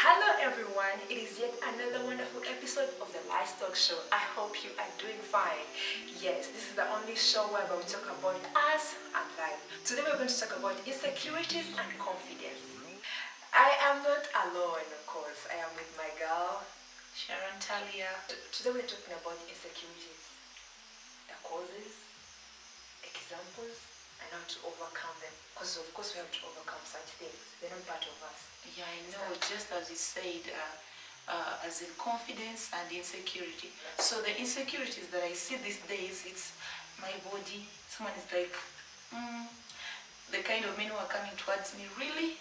Hello everyone, it is yet another wonderful episode of the Livestock Show. I hope you are doing fine. Yes, this is the only show where we talk about us and life. Today we're going to talk about insecurities and confidence. I am not alone, of course. I am with my girl, Sharon Talia. Today we're talking about insecurities, the causes, examples, and how to overcome them. Because of course we have to overcome such things. They're not part of us. Yeah, I know, just as you said, as in confidence and insecurity. So the insecurities that I see these days, it's my body. Someone is like, the kind of men who are coming towards me, really?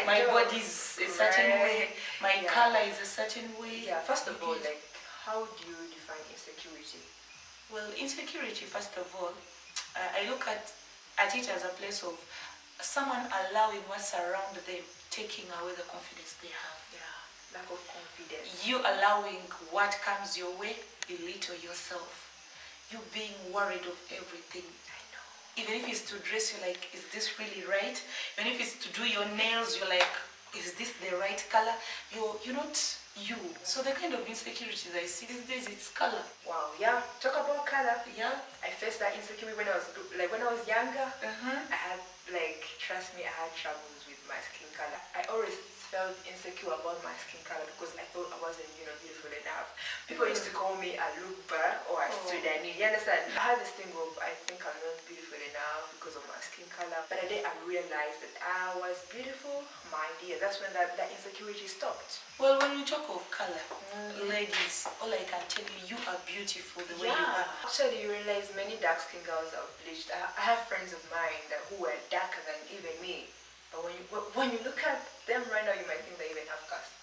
My body is a certain way, my color is a certain way. Yeah, first of all, like, how do you define insecurity? Well, insecurity, first of all, I look at it as a place of someone allowing what's around them taking away the confidence they have. Yeah, lack of confidence. You allowing what comes your way belittle yourself. You being worried of everything. I know. Even if it's to dress, you're like, is this really right? Even if it's to do your nails, you're like, is this the right color? You're not you. So the kind of insecurities I see these days, it's color. Wow, yeah. Talk about color. Yeah. I faced that insecurity when I was younger. I had, like, trust me, I had troubles with my skin color. I always felt insecure about my skin color because I thought I wasn't, beautiful enough. People used to call me a Luba or a Sudani. You understand? I had this thing of, I think I'm not beautiful enough because of my skin color. But the day I realized that I was beautiful, my dear, that's when that insecurity stopped. Well, when you talk of color, ladies, all I can tell you, you are beautiful the way you are. Actually, you realize many dark skin girls are bleached. I have friends of mine who are darker than even me. But when you look at them right now, you might think they even have cast.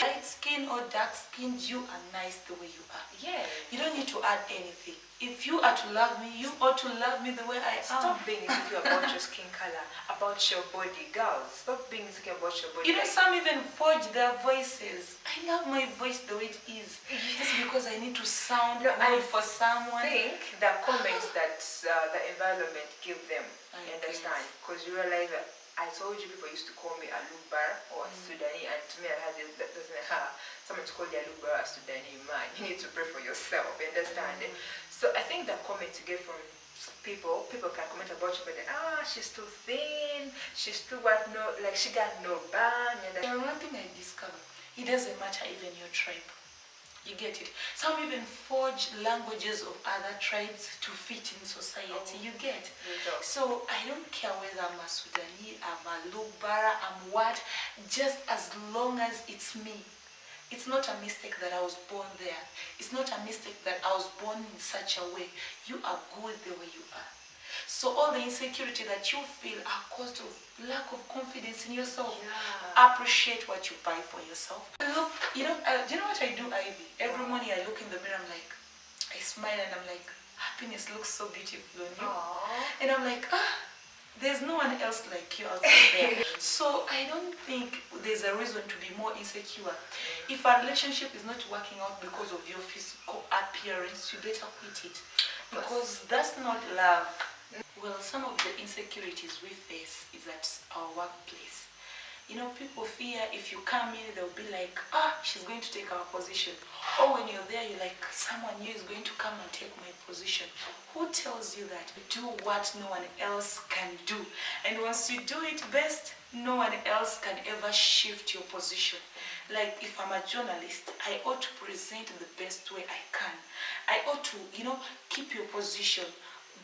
Light skin or dark skin, you are nice the way you are. Yeah. You don't need to add anything. If you are to love me, you ought to love me the way I am. Stop being insecure about your skin color, about your body, girls. Stop being insecure about your body. You know, some even forge their voices. I love my voice the way it is. Just because I need to sound good for someone. I think the comments that the environment give them, you understand? Because you realize that I told you people used to call me a Lubar or a Sudani, and to me I had this, someone to call you a Lubar or a Sudani, man, you need to pray for yourself, you understand? So I think the comments you get from people can comment about you, but then, she's too thin, she's too she got no bang. One thing I discovered, it doesn't matter even your tribe. You get it? Some even forge languages of other tribes to fit in society. You get? So I don't care whether I'm a Sudani, I'm a Lubara, I'm what, just as long as it's me. It's not a mistake that I was born there. It's not a mistake that I was born in such a way. You are good the way you are. So all the insecurity that you feel are caused of lack of confidence in yourself. Appreciate what you buy for yourself. Look, do you know what I do, Ivy? Every morning I look in the mirror, I smile and I'm like, happiness looks so beautiful on you. And I'm like, there's no one else like you out there. So I don't think there's a reason to be more insecure. If a relationship is not working out because of your physical appearance, you better quit it. Because that's not love. Well, some of the insecurities we face is at our workplace. People fear if you come in, they'll be like, she's going to take our position. Or when you're there, you're like, someone new is going to come and take my position. Who tells you that? Do what no one else can do. And once you do it best, no one else can ever shift your position. Like if I'm a journalist, I ought to present the best way I can. I ought to, keep your position,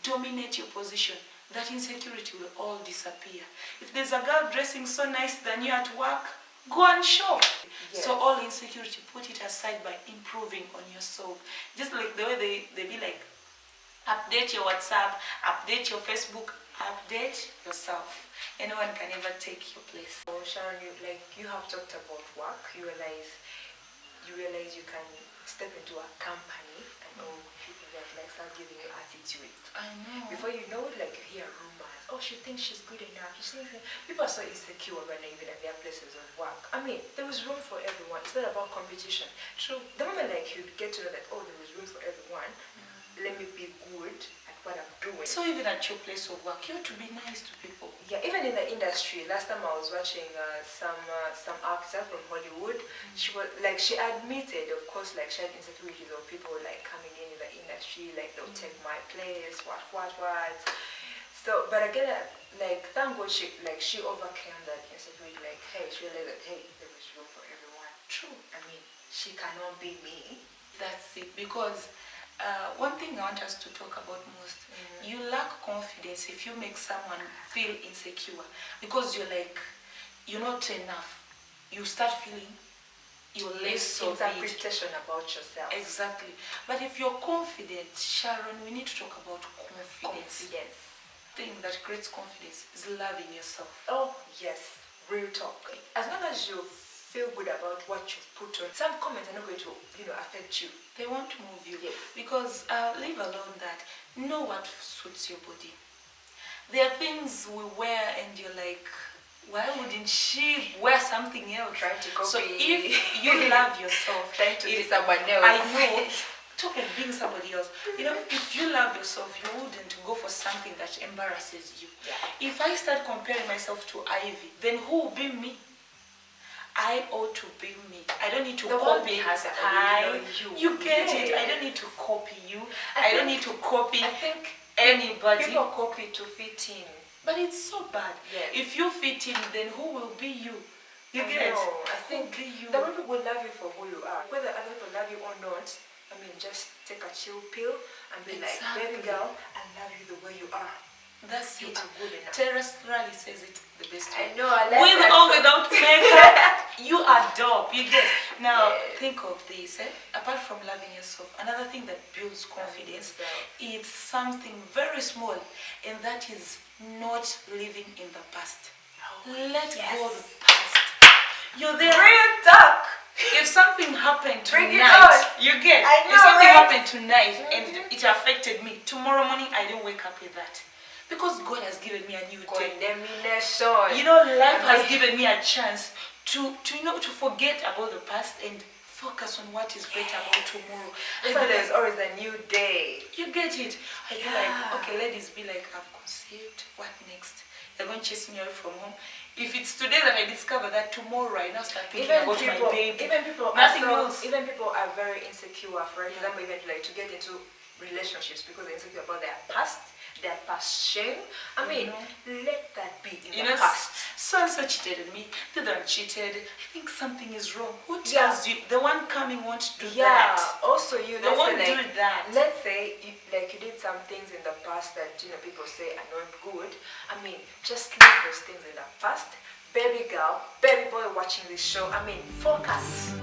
dominate your position. That insecurity will all disappear. If there's a girl dressing so nice than you at work, go and shop. Yes. So all insecurity, put it aside by improving on yourself. Just like the way they be like, update your WhatsApp, update your Facebook, update yourself. Anyone can ever take your place. So Sharon, you have talked about work. You realize you can step into a company and all people that start giving you attitude. I know. Before you know it, you hear rumors. Oh, she thinks she's good enough. People are so insecure when they're even at their places of work. I mean, there is room for everyone. It's not about competition. True. The moment you get to know that, there is room for everyone, let me be good at what I'm doing. So even at your place of work, you have to be nice to people. Yeah, even in the industry. Last time I was watching some actor from Hollywood. She was like, she admitted, of course, like she had insecurities of people like coming in the industry, like they'll take my place, what. So, but again, like thank God she overcame that insecurity. Like, hey, she realized that hey, there is room for everyone. True. I mean, she cannot be me. That's it. Because one thing I want us to talk about most, you lack confidence if you make someone feel insecure because you're not enough. You start feeling you're less of it. Interpretation about yourself. Exactly. But if you're confident, Sharon, we need to talk about confidence. Confidence. Thing that creates confidence is loving yourself. Oh yes, real talk. As long as you feel good about what you put on, some comments are not going to affect you. They won't move you. Yes. Because leave alone that, know what suits your body. There are things we wear and you're like, why wouldn't she wear something else? Trying to copy. So if you love yourself, trying to be someone else. I know. Talk of being somebody else. If you love yourself, you wouldn't go for something that embarrasses you. Yeah. If I start comparing myself to Ivy, then who will be me? I ought to be me. I don't need to copy her style. You get it. I don't need to copy you. I don't need to copy anybody. People copy to fit in. But it's so bad. Yes. If you fit in, then who will be you? You I get it? I think be you. the people will love you for who you are. Whether other people love you or not, I mean, just take a chill pill and be like, baby girl, I love you the way you are. That's You it. are good enough. Terrace Rally says it the best way. I know, I like With that. or without makeup, you are dope. You get. Now, Yes. think of this. Apart from loving yourself, another thing that builds confidence is something very small, and that is not living in the past. Let go of the past. You're there. Real talk. If something happened Bring it tonight, on. you get. I know, if something right? happened tonight and it affected me, tomorrow morning I didn't wake up with that. Because God has given me a new day. Condemnation. Life has given me a chance to forget about the past and focus on what is better about tomorrow. So there's always a new day. You get it. I be like, okay, ladies be like, I've conceived. What next? They're going to chase me away from home. If it's today that I discover that tomorrow I now start thinking about my baby. Even people are very insecure. For example, even to get into relationships because they're insecure about their past, their past shame. I mean, let that be in the past. So-and-so cheated on me. The other one cheated. I think something is wrong. Who tells you? The one coming won't do that. Also, you they won't do that. Let's say you did some things in the past that people say are not good. I mean, just leave those things in the past. Baby girl, baby boy watching this show. I mean, focus.